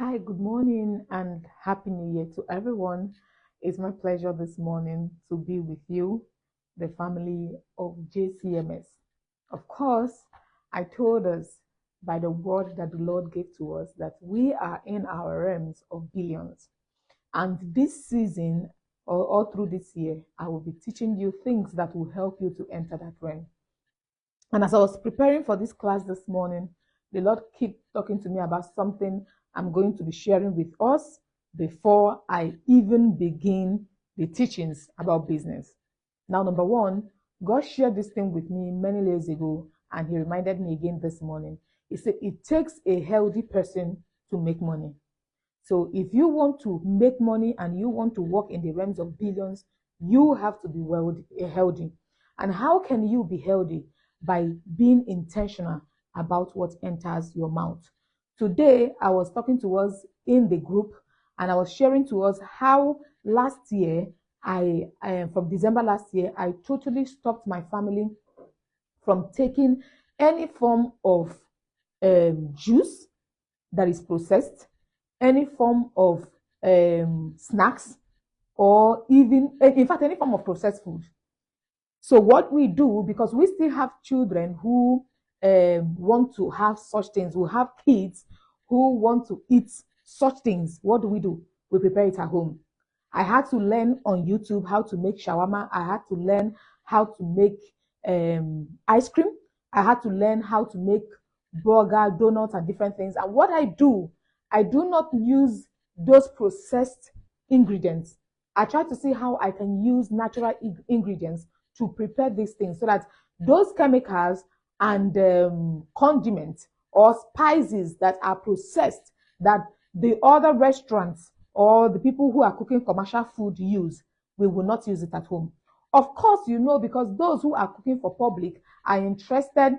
Hi, good morning and happy new year to everyone. It's my pleasure this morning to be with you, the family of JCMS. Of course, I told us by the word that the Lord gave to us that we are in our realms of billions. And this season, or all through this year, I will be teaching you things that will help you to enter that realm. And as I was preparing for this class this morning, the Lord kept talking to me about something I'm going to be sharing with us before I even begin the teachings about business. Now, number one, God shared this thing with me many years ago, and He reminded me again this morning. He said, it takes a healthy person to make money. So if you want to make money and you want to work in the realms of billions, you have to be healthy. And how can you be healthy? By being intentional about what enters your mouth. Today, I was talking to us in the group and I was sharing to us how last year, from December last year, I totally stopped my family from taking any form of juice that is processed, any form of snacks, or even, in fact, any form of processed food. So what we do, because we still have children who want to have such things, we have kids who want to eat such things, what do? We prepare it at home. I had to learn on YouTube how to make shawarma. I had to learn how to make ice cream. I had to learn how to make burger, donuts, and different things. And what I do not use those processed ingredients. I try to see how I can use natural ingredients to prepare these things so that those chemicals and condiments or spices that are processed that the other restaurants or the people who are cooking commercial food use, we will not use it at home. Of course, because those who are cooking for public are interested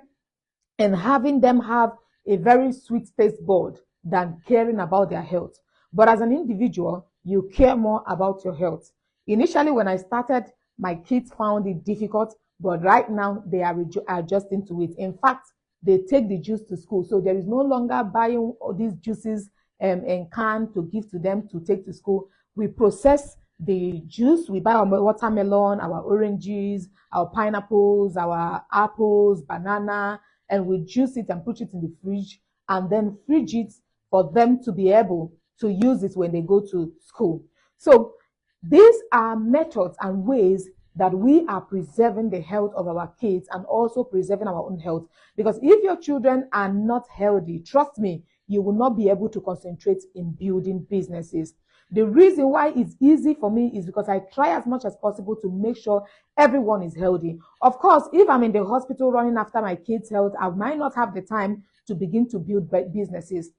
in having them have a very sweet taste bud than caring about their health. But as an individual, you care more about your health. Initially, when I started, my kids found it difficult, but right now they are adjusting to it. In fact, they take the juice to school. So there is no longer buying all these juices in can to give to them to take to school. We process the juice. We buy our watermelon, our oranges, our pineapples, our apples, banana, and we juice it and put it in the fridge and then fridge it for them to be able to use it when they go to school. So these are methods and ways that we are preserving the health of our kids and also preserving our own health. Because if your children are not healthy, trust me, you will not be able to concentrate in building businesses. The reason why it's easy for me is because I try as much as possible to make sure everyone is healthy. Of course, if I'm in the hospital running after my kids' health, I might not have the time to begin to build businesses.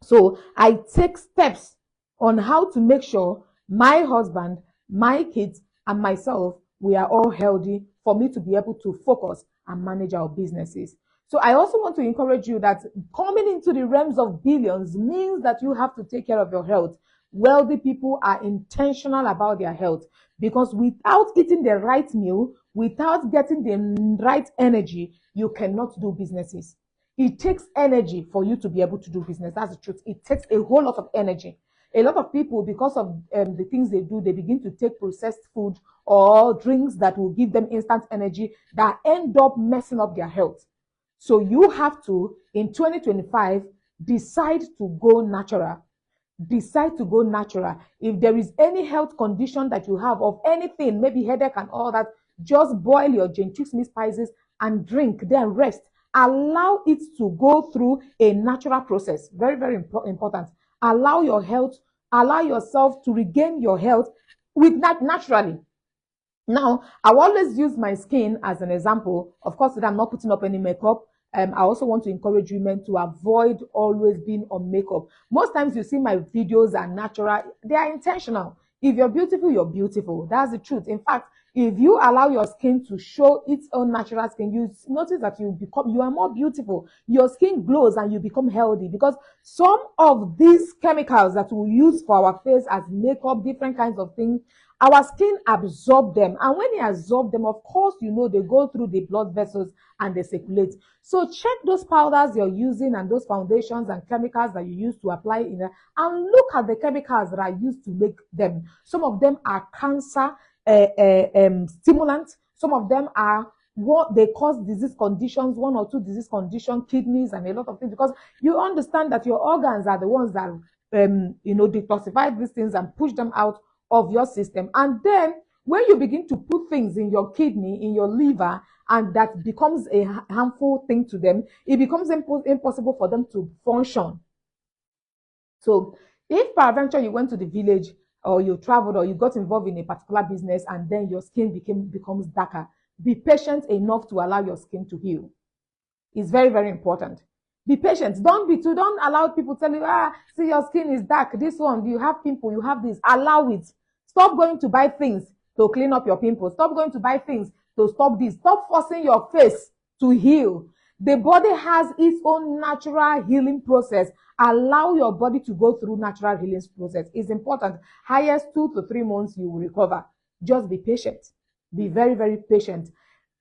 So I take steps on how to make sure my husband, my kids, and myself, we are all healthy for me to be able to focus and manage our businesses. So I also want to encourage you that coming into the realms of billions means that you have to take care of your health. Wealthy people are intentional about their health because without eating the right meal, without getting the right energy, you cannot do businesses. It takes energy for you to be able to do business. That's the truth. It takes a whole lot of energy. A lot of people, because of the things they do, they begin to take processed food or drinks that will give them instant energy that end up messing up their health. So you have to, in 2025, decide to go natural. Decide to go natural. If there is any health condition that you have of anything, maybe headache and all that, just boil your gentrix spices and drink, then rest. Allow it to go through a natural process. Very, very important. Allow your health, allow yourself to regain your health with that naturally. Now, I will always use my skin as an example. Of course, I'm not putting up any makeup. I also want to encourage women to avoid always being on makeup. Most times you see my videos are natural. They are intentional. If you're beautiful, you're beautiful. That's the truth. In fact, If you allow your skin to show its own natural skin, you notice that you are more beautiful. Your skin glows and you become healthy, because some of these chemicals that we use for our face as makeup, different kinds of things, our skin absorb them. And when they absorb them, of course, they go through the blood vessels and they circulate. So check those powders you're using and those foundations and chemicals that you use to apply in there, and look at the chemicals that are used to make them. Some of them are cancer stimulants. Some of them are what they cause disease conditions, 1 or 2 disease conditions, kidneys, and a lot of things, because you understand that your organs are the ones that detoxify these things and push them out of your system. And then when you begin to put things in your kidney, in your liver, and that becomes a harmful thing to them, it becomes impossible for them to function. So if peradventure you went to the village, or you traveled, or you got involved in a particular business, and then your skin becomes darker, be patient enough to allow your skin to heal. It's very, very important. Be patient. Don't allow people tell you, see, your skin is dark, this one, you have pimple, you have this. Allow it. Stop going to buy things to clean up your pimples. Stop going to buy things to stop this. Stop forcing your face to heal. The body has its own natural healing process. Allow your body to go through natural healing process. It's important. Highest 2 to 3 months, you will recover. Just be patient. Be very, very patient.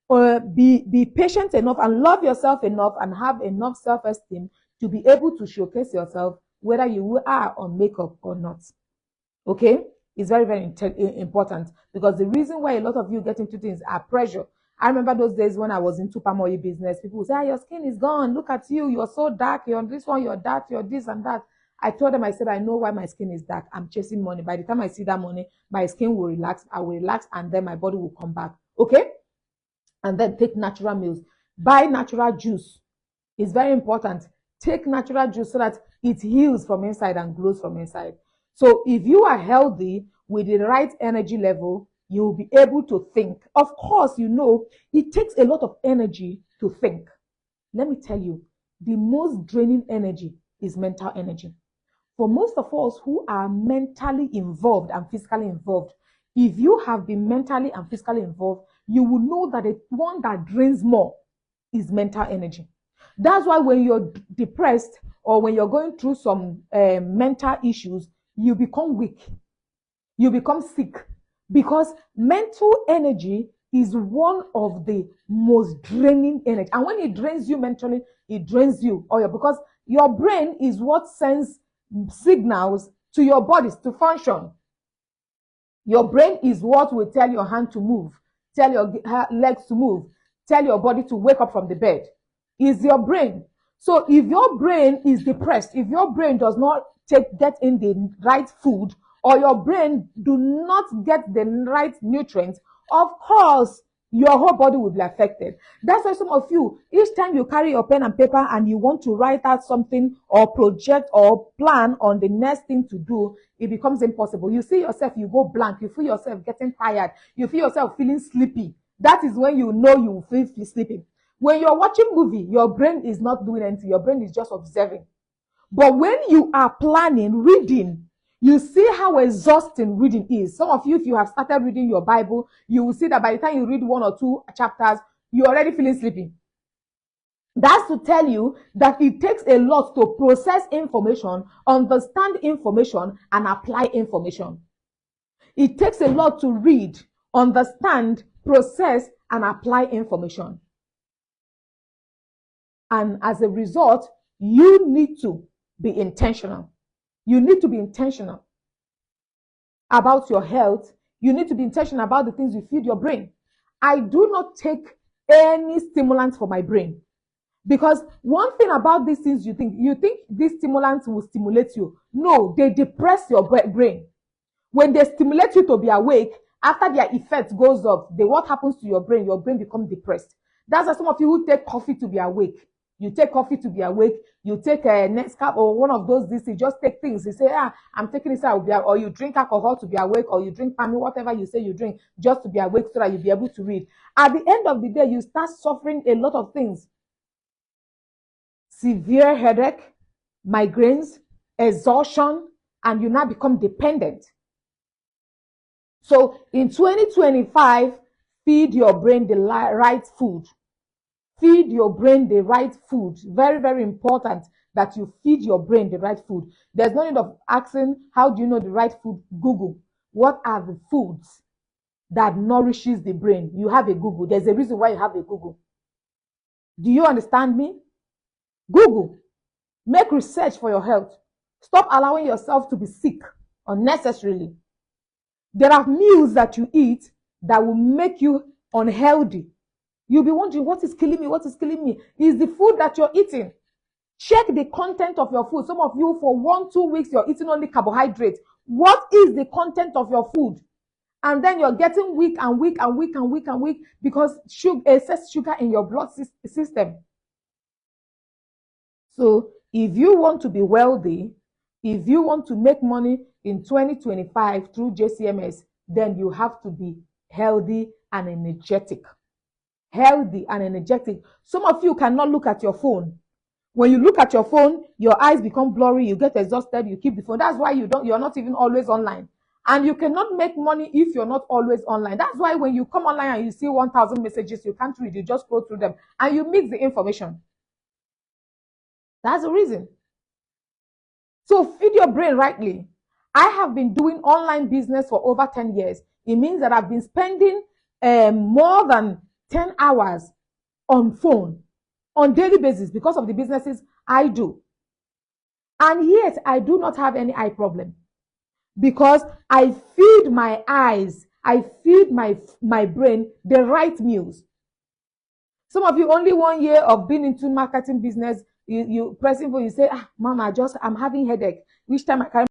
Be patient enough and love yourself enough and have enough self-esteem to be able to showcase yourself, whether you are on makeup or not. Okay? It's very, very important, because the reason why a lot of you get into things are pressure. I remember those days when I was into palm oil business. People would say, your skin is gone. Look at you. You're so dark. You're on this one. You're that. You're this and that. I told them, I said, I know why my skin is dark. I'm chasing money. By the time I see that money, my skin will relax. I will relax, and then my body will come back. Okay? And then take natural meals. Buy natural juice. It's very important. Take natural juice so that it heals from inside and glows from inside. So if you are healthy with the right energy level, you will be able to think. Of course, it takes a lot of energy to think. Let me tell you, the most draining energy is mental energy. For most of us who are mentally involved and physically involved, if you have been mentally and physically involved, you will know that the one that drains more is mental energy. That's why when you're depressed or when you're going through some mental issues, you become weak. You become sick. Because mental energy is one of the most draining energy. And when it drains you mentally, it drains you. Because your brain is what sends signals to your bodies to function. Your brain is what will tell your hand to move, tell your legs to move, tell your body to wake up from the bed. It's your brain. So if your brain is depressed, if your brain does not get in the right food, or your brain do not get the right nutrients, of course, your whole body will be affected. That's why some of you, each time you carry your pen and paper and you want to write out something or project or plan on the next thing to do, it becomes impossible. You see yourself, you go blank. You feel yourself getting tired. You feel yourself feeling sleepy. That is when you know you feel sleeping. When you're watching movie, your brain is not doing anything. Your brain is just observing. But when you are planning, reading, you see how exhausting reading is. Some of you, if you have started reading your Bible, you will see that by the time you read 1 or 2 chapters, you're already feeling sleepy. That's to tell you that it takes a lot to process information, understand information, and apply information. It takes a lot to read, understand, process, and apply information. And as a result, you need to be intentional. You need to be intentional about your health. You need to be intentional about the things you feed your brain. I do not take any stimulants for my brain, because one thing about these things, you think these stimulants will stimulate you. No, they depress your brain. When they stimulate you to be awake, after their effect goes off, what happens to your brain? Your brain becomes depressed. That's why some of you who take coffee to be awake. You take coffee to be awake. You take a Nescafe or one of those. You just take things. You say, I'm taking this out, or you drink alcohol to be awake, or you drink palmy, whatever you say you drink, just to be awake so that you'll be able to read. At the end of the day, you start suffering a lot of things. Severe headache, migraines, exhaustion, and you now become dependent. So in 2025, feed your brain the right food. Feed your brain the right food. Very, very important that you feed your brain the right food. There's no need of asking, how do you know the right food? Google. What are the foods that nourishes the brain? You have a Google. There's a reason why you have a Google. Do you understand me? Google. Make research for your health. Stop allowing yourself to be sick unnecessarily. There are meals that you eat that will make you unhealthy. You'll be wondering, what is killing me? What is killing me? Is the food that you're eating. Check the content of your food. Some of you, for 1-2 weeks, you're eating only carbohydrates. What is the content of your food? And then you're getting weak and weak and weak and weak and weak because excess sugar in your blood system. So if you want to be wealthy, if you want to make money in 2025 through JCMS, then you have to be healthy and energetic. Healthy and energetic. Some of you cannot look at your phone. When you look at your phone, your eyes become blurry, you get exhausted, you keep the phone. That's why you're not even always online. And you cannot make money if you're not always online. That's why when you come online and you see 1,000 messages, you can't read, you just scroll through them and you mix the information. That's the reason. So feed your brain rightly. I have been doing online business for over 10 years. It means that I've been spending more than 10 hours on phone on daily basis because of the businesses I do. And yet I do not have any eye problem because I feed my eyes, I feed my brain the right meals. Some of you, only 1 year of being into marketing business, you pressing for, you say, Mama, I'm having headache. Which time I carry